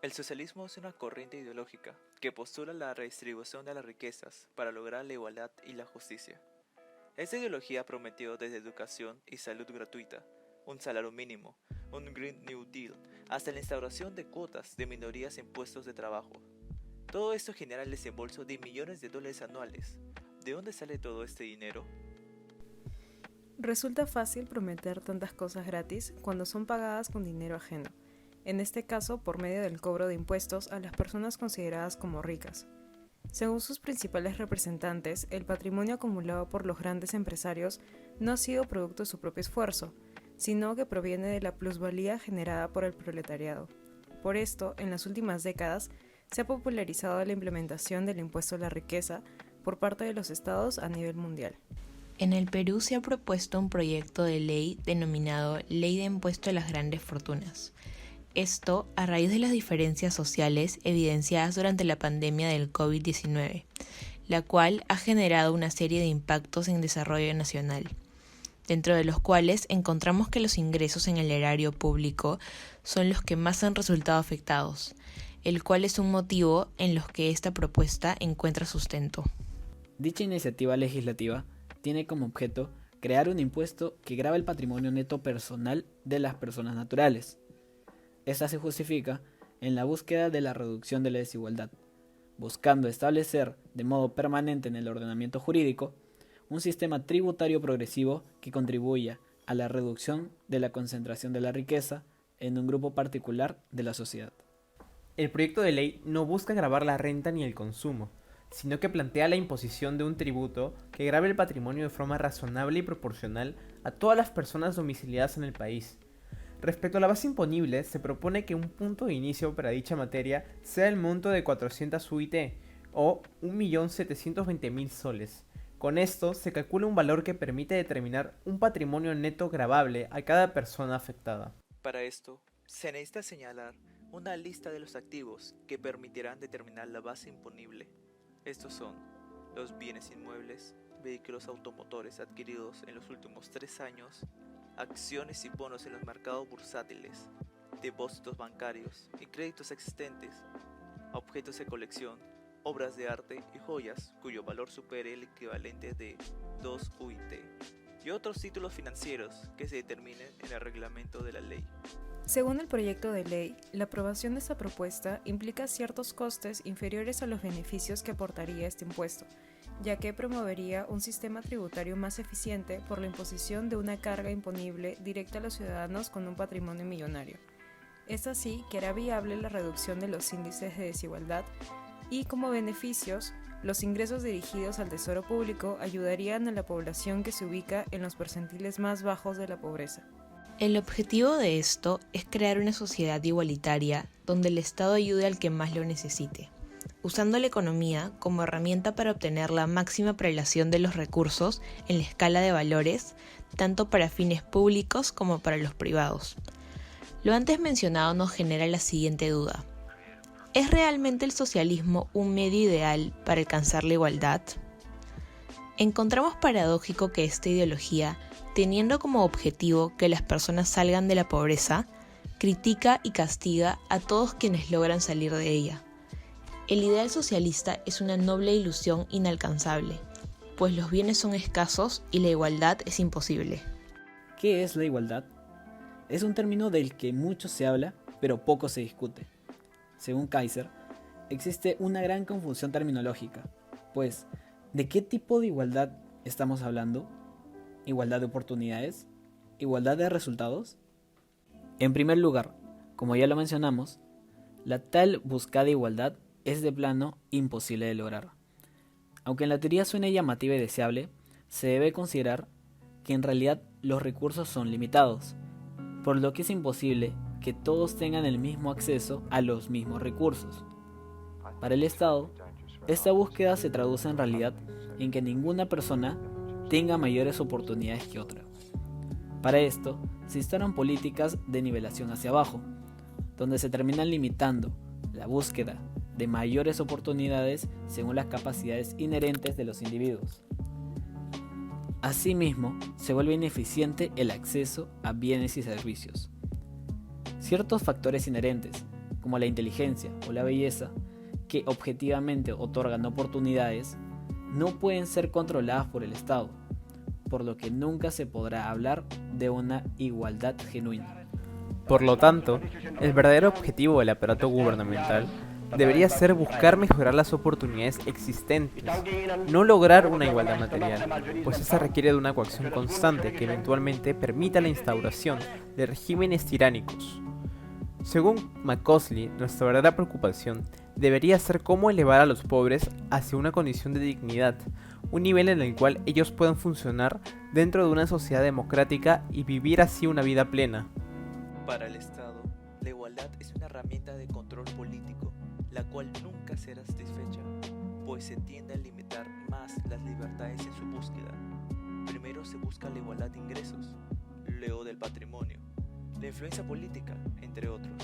El socialismo es una corriente ideológica que postula la redistribución de las riquezas para lograr la igualdad y la justicia. Esta ideología prometió desde educación y salud gratuita, un salario mínimo, un Green New Deal, hasta la instauración de cuotas de minorías en puestos de trabajo. Todo esto genera el desembolso de millones de dólares anuales. ¿De dónde sale todo este dinero? Resulta fácil prometer tantas cosas gratis cuando son pagadas con dinero ajeno, en este caso por medio del cobro de impuestos a las personas consideradas como ricas. Según sus principales representantes, el patrimonio acumulado por los grandes empresarios no ha sido producto de su propio esfuerzo, sino que proviene de la plusvalía generada por el proletariado. Por esto, en las últimas décadas, se ha popularizado la implementación del impuesto a la riqueza por parte de los estados a nivel mundial. En el Perú se ha propuesto un proyecto de ley denominado Ley de Impuesto a las Grandes Fortunas. Esto a raíz de las diferencias sociales evidenciadas durante la pandemia del COVID-19, la cual ha generado una serie de impactos en desarrollo nacional, dentro de los cuales encontramos que los ingresos en el erario público son los que más han resultado afectados, el cual es un motivo en los que esta propuesta encuentra sustento. Dicha iniciativa legislativa tiene como objeto crear un impuesto que grave el patrimonio neto personal de las personas naturales. Esta se justifica en la búsqueda de la reducción de la desigualdad, buscando establecer de modo permanente en el ordenamiento jurídico un sistema tributario progresivo que contribuya a la reducción de la concentración de la riqueza en un grupo particular de la sociedad. El proyecto de ley no busca gravar la renta ni el consumo, sino que plantea la imposición de un tributo que grave el patrimonio de forma razonable y proporcional a todas las personas domiciliadas en el país. Respecto a la base imponible, se propone que un punto de inicio para dicha materia sea el monto de 400 UIT o 1.720.000 soles. Con esto se calcula un valor que permite determinar un patrimonio neto gravable a cada persona afectada. Para esto, se necesita señalar una lista de los activos que permitirán determinar la base imponible. Estos son los bienes inmuebles, vehículos automotores adquiridos en los últimos 3 años, acciones y bonos en los mercados bursátiles, depósitos bancarios y créditos existentes, objetos de colección, obras de arte y joyas cuyo valor supere el equivalente de 2 UIT, y otros títulos financieros que se determinen en el reglamento de la ley. Según el proyecto de ley, la aprobación de esta propuesta implica ciertos costes inferiores a los beneficios que aportaría este impuesto, ya que promovería un sistema tributario más eficiente por la imposición de una carga imponible directa a los ciudadanos con un patrimonio millonario. Es así que hará viable la reducción de los índices de desigualdad y, como beneficios, los ingresos dirigidos al tesoro público ayudarían a la población que se ubica en los percentiles más bajos de la pobreza. El objetivo de esto es crear una sociedad igualitaria donde el Estado ayude al que más lo necesite, usando la economía como herramienta para obtener la máxima prelación de los recursos en la escala de valores, tanto para fines públicos como para los privados. Lo antes mencionado nos genera la siguiente duda: ¿es realmente el socialismo un medio ideal para alcanzar la igualdad? Encontramos paradójico que esta ideología, teniendo como objetivo que las personas salgan de la pobreza, critica y castiga a todos quienes logran salir de ella. El ideal socialista es una noble ilusión inalcanzable, pues los bienes son escasos y la igualdad es imposible. ¿Qué es la igualdad? Es un término del que mucho se habla, pero poco se discute. Según Kaiser, existe una gran confusión terminológica, pues, ¿de qué tipo de igualdad estamos hablando? ¿Igualdad de oportunidades? ¿Igualdad de resultados? En primer lugar, como ya lo mencionamos, la tal buscada igualdad es de plano imposible de lograr. Aunque en la teoría suene llamativa y deseable, se debe considerar que en realidad los recursos son limitados, por lo que es imposible que todos tengan el mismo acceso a los mismos recursos. Para el Estado, esta búsqueda se traduce en realidad en que ninguna persona tenga mayores oportunidades que otra. Para esto, se instauran políticas de nivelación hacia abajo, donde se terminan limitando la búsqueda de mayores oportunidades según las capacidades inherentes de los individuos. Asimismo, se vuelve ineficiente el acceso a bienes y servicios. Ciertos factores inherentes, como la inteligencia o la belleza, que objetivamente otorgan oportunidades, no pueden ser controladas por el Estado, por lo que nunca se podrá hablar de una igualdad genuina. Por lo tanto, el verdadero objetivo del aparato gubernamental debería ser buscar mejorar las oportunidades existentes, no lograr una igualdad material, pues esa requiere de una coacción constante que eventualmente permita la instauración de regímenes tiránicos. Según McCosley, nuestra verdadera preocupación debería ser cómo elevar a los pobres hacia una condición de dignidad, un nivel en el cual ellos puedan funcionar dentro de una sociedad democrática y vivir así una vida plena. Para el Estado, la igualdad es una herramienta de control político, la cual nunca será satisfecha, pues se tiende a limitar más las libertades en su búsqueda. Primero se busca la igualdad de ingresos, luego del patrimonio, la influencia política, entre otros,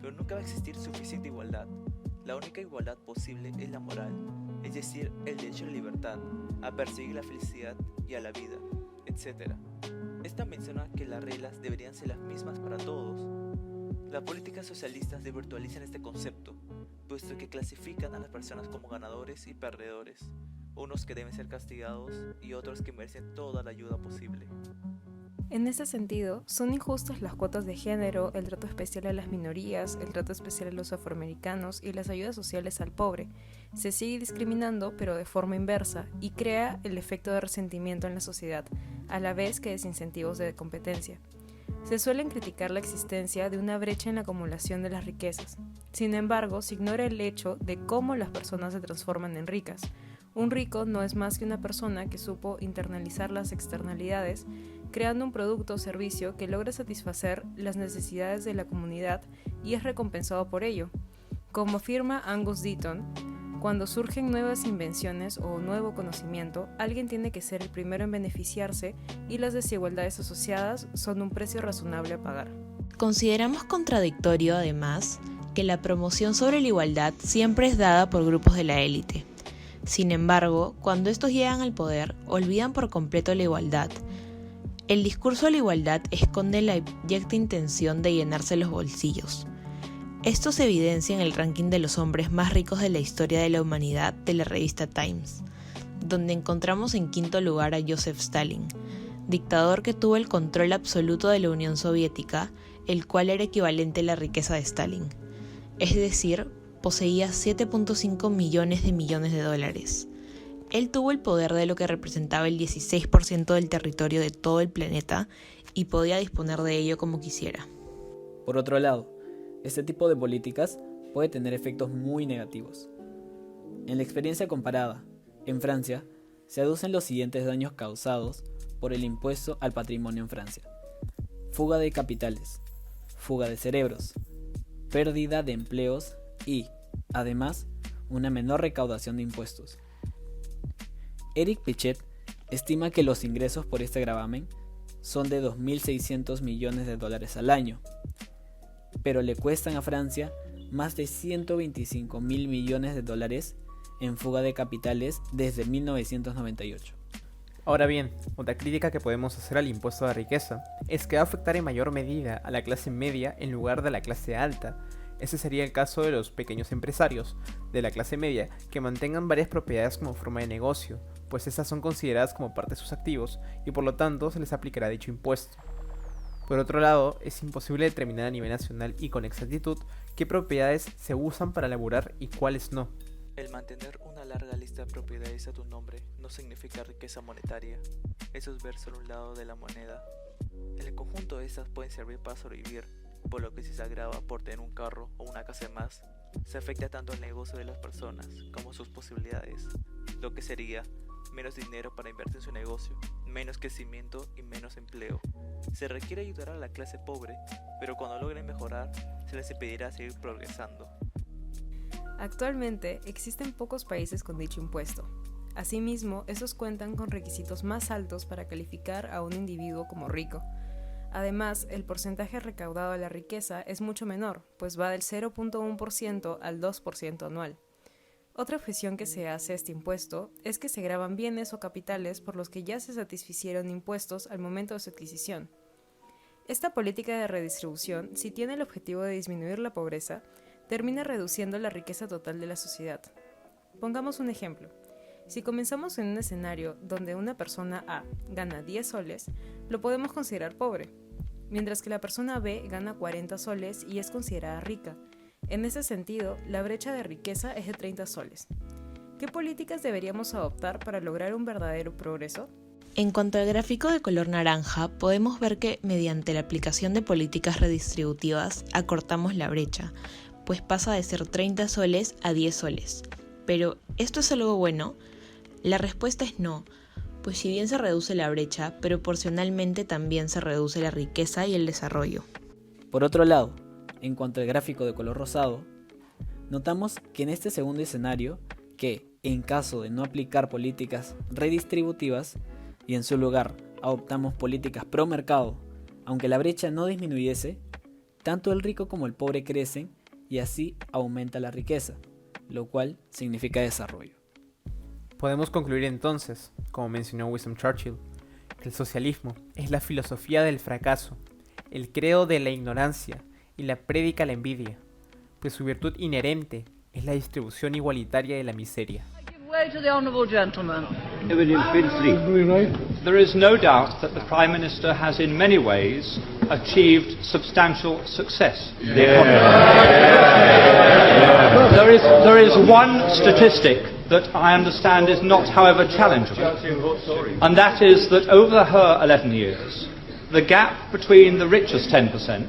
pero nunca va a existir suficiente igualdad. La única igualdad posible es la moral, es decir, el derecho a la libertad, a perseguir la felicidad y a la vida, etc. Esta menciona que las reglas deberían ser las mismas para todos. Las políticas socialistas desvirtualizan este concepto, puesto que clasifican a las personas como ganadores y perdedores, unos que deben ser castigados y otros que merecen toda la ayuda posible. En ese sentido, son injustas las cuotas de género, el trato especial a las minorías, el trato especial a los afroamericanos y las ayudas sociales al pobre. Se sigue discriminando, pero de forma inversa, y crea el efecto de resentimiento en la sociedad, a la vez que desincentivos de competencia. Se suelen criticar la existencia de una brecha en la acumulación de las riquezas. Sin embargo, se ignora el hecho de cómo las personas se transforman en ricas. Un rico no es más que una persona que supo internalizar las externalidades, creando un producto o servicio que logra satisfacer las necesidades de la comunidad y es recompensado por ello. Como afirma Angus Deaton, cuando surgen nuevas invenciones o nuevo conocimiento, alguien tiene que ser el primero en beneficiarse y las desigualdades asociadas son un precio razonable a pagar. Consideramos contradictorio, además, que la promoción sobre la igualdad siempre es dada por grupos de la élite. Sin embargo, cuando estos llegan al poder, olvidan por completo la igualdad. El discurso de la igualdad esconde la abyecta intención de llenarse los bolsillos. Esto se evidencia en el ranking de los hombres más ricos de la historia de la humanidad de la revista Times, donde encontramos en quinto lugar a Joseph Stalin, dictador que tuvo el control absoluto de la Unión Soviética, el cual era equivalente a la riqueza de Stalin. Es decir, poseía 7.5 millones de dólares. Él tuvo el poder de lo que representaba el 16% del territorio de todo el planeta y podía disponer de ello como quisiera. Por otro lado, este tipo de políticas puede tener efectos muy negativos. En la experiencia comparada, en Francia, se aducen los siguientes daños causados por el impuesto al patrimonio en Francia: fuga de capitales, fuga de cerebros, pérdida de empleos y, además, una menor recaudación de impuestos. Eric Pichet estima que los ingresos por este gravamen son de 2.600 millones de dólares al año, pero le cuestan a Francia más de 125.000 millones de dólares en fuga de capitales desde 1998. Ahora bien, otra crítica que podemos hacer al impuesto de riqueza es que va a afectar en mayor medida a la clase media en lugar de la clase alta. Ese sería el caso de los pequeños empresarios de la clase media que mantengan varias propiedades como forma de negocio, pues estas son consideradas como parte de sus activos y por lo tanto se les aplicará dicho impuesto. Por otro lado, es imposible determinar a nivel nacional y con exactitud qué propiedades se usan para laburar y cuáles no. El mantener una larga lista de propiedades a tu nombre no significa riqueza monetaria, eso es ver solo un lado de la moneda. En el conjunto estas pueden servir para sobrevivir, por lo que si se agrava por tener un carro o una casa más, se afecta tanto el negocio de las personas como sus posibilidades, lo que sería menos dinero para invertir en su negocio, menos crecimiento y menos empleo. Se requiere ayudar a la clase pobre, pero cuando logren mejorar, se les impedirá seguir progresando. Actualmente existen pocos países con dicho impuesto. Asimismo, estos cuentan con requisitos más altos para calificar a un individuo como rico. Además, el porcentaje recaudado de la riqueza es mucho menor, pues va del 0.1% al 2% anual. Otra objeción que se hace a este impuesto es que se gravan bienes o capitales por los que ya se satisficieron impuestos al momento de su adquisición. Esta política de redistribución, si tiene el objetivo de disminuir la pobreza, termina reduciendo la riqueza total de la sociedad. Pongamos un ejemplo. Si comenzamos en un escenario donde una persona A gana 10 soles, lo podemos considerar pobre, mientras que la persona B gana 40 soles y es considerada rica. En ese sentido, la brecha de riqueza es de 30 soles. ¿Qué políticas deberíamos adoptar para lograr un verdadero progreso? En cuanto al gráfico de color naranja, podemos ver que mediante la aplicación de políticas redistributivas acortamos la brecha, pues pasa de ser 30 soles a 10 soles. Pero, ¿esto es algo bueno? La respuesta es no, pues si bien se reduce la brecha, proporcionalmente también se reduce la riqueza y el desarrollo. Por otro lado, en cuanto al gráfico de color rosado, notamos que en este segundo escenario, que en caso de no aplicar políticas redistributivas y en su lugar adoptamos políticas pro mercado, aunque la brecha no disminuyese, tanto el rico como el pobre crecen y así aumenta la riqueza, lo cual significa desarrollo. Podemos concluir entonces, como mencionó Winston Churchill, que el socialismo es la filosofía del fracaso, el credo de la ignorancia y la prédica a la envidia, pues su virtud inherente es la distribución igualitaria de la miseria. Way to the honourable gentleman. There is no doubt that the Prime Minister has in many ways achieved substantial success. There is one statistic that I understand is not, however, challengeable, and that is that over her 11 years, the gap between the richest 10%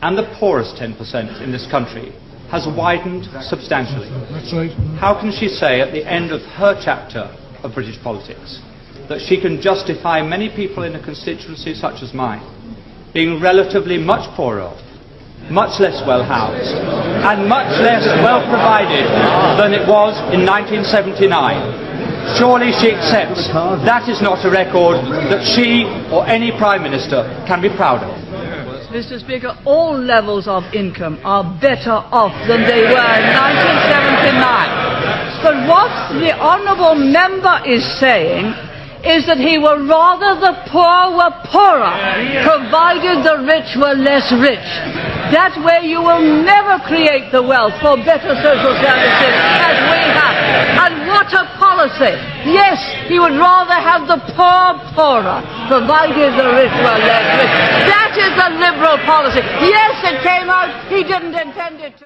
and the poorest 10% in this country has widened substantially. That's right. How can she say at the end of her chapter of British politics that she can justify many people in a constituency such as mine being relatively much poorer off, much less well housed and much less well provided than it was in 1979? Surely she accepts that is not a record that she or any Prime Minister can be proud of. Mr. Speaker, all levels of income are better off than they were in 1979. But what the honourable member is saying is that he would rather the poor were poorer, provided the rich were less rich. That way you will never create the wealth for better social services as we have. And what a policy! Yes, he would rather have the poor poorer, provided the rich were less rich. That is a liberal policy. Yes, it came out, he didn't intend it to.